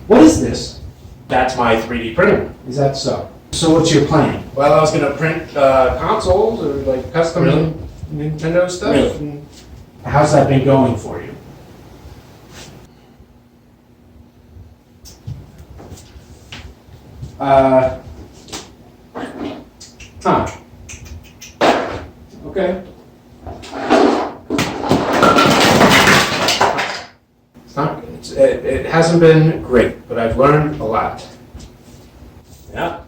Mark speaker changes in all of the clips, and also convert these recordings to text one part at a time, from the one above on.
Speaker 1: What is this?
Speaker 2: That's my 3D printer.
Speaker 1: Is that so? So what's your plan?
Speaker 2: Well, I was gonna print consoles or like custom
Speaker 1: Really?
Speaker 2: Nintendo stuff.
Speaker 1: Really?
Speaker 2: And
Speaker 1: How's that been going for you? Huh. Okay.
Speaker 2: it hasn't been great, but I've learned a lot. Yeah.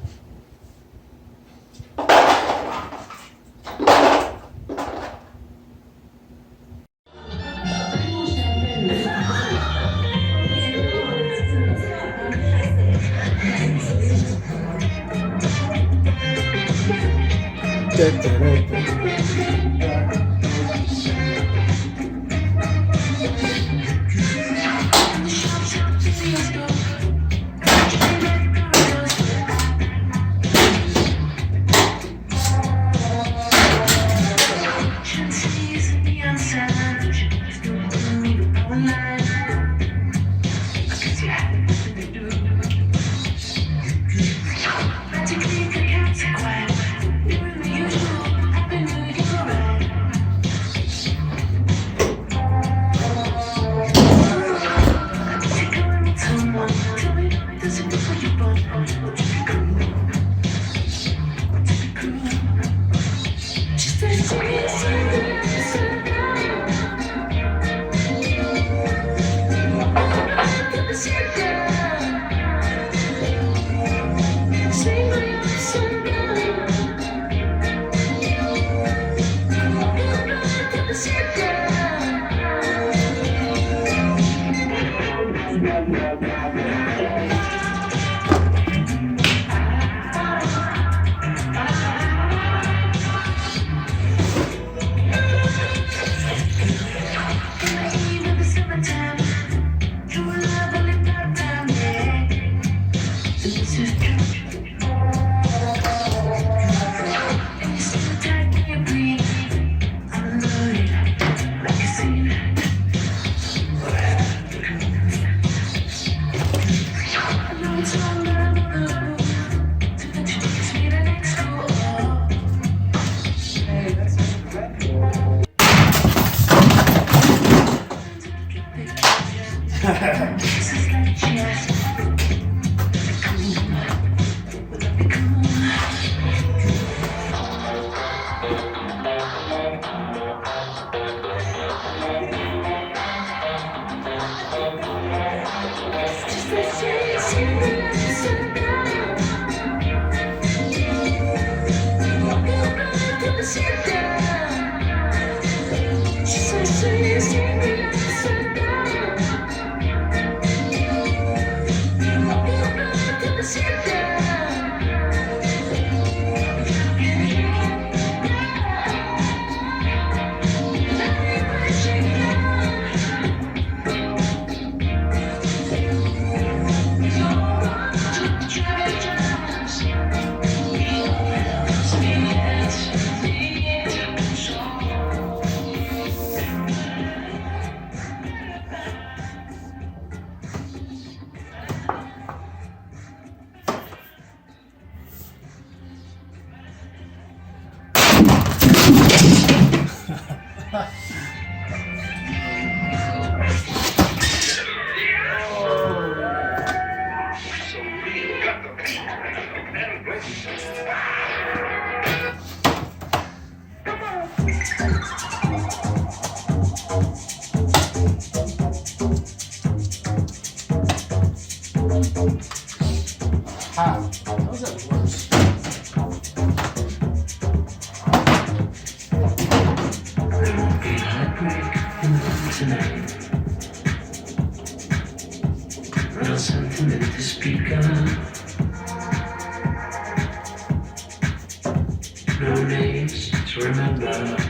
Speaker 1: How? How's that worse?
Speaker 3: Real sentiment to speak of. No names to remember.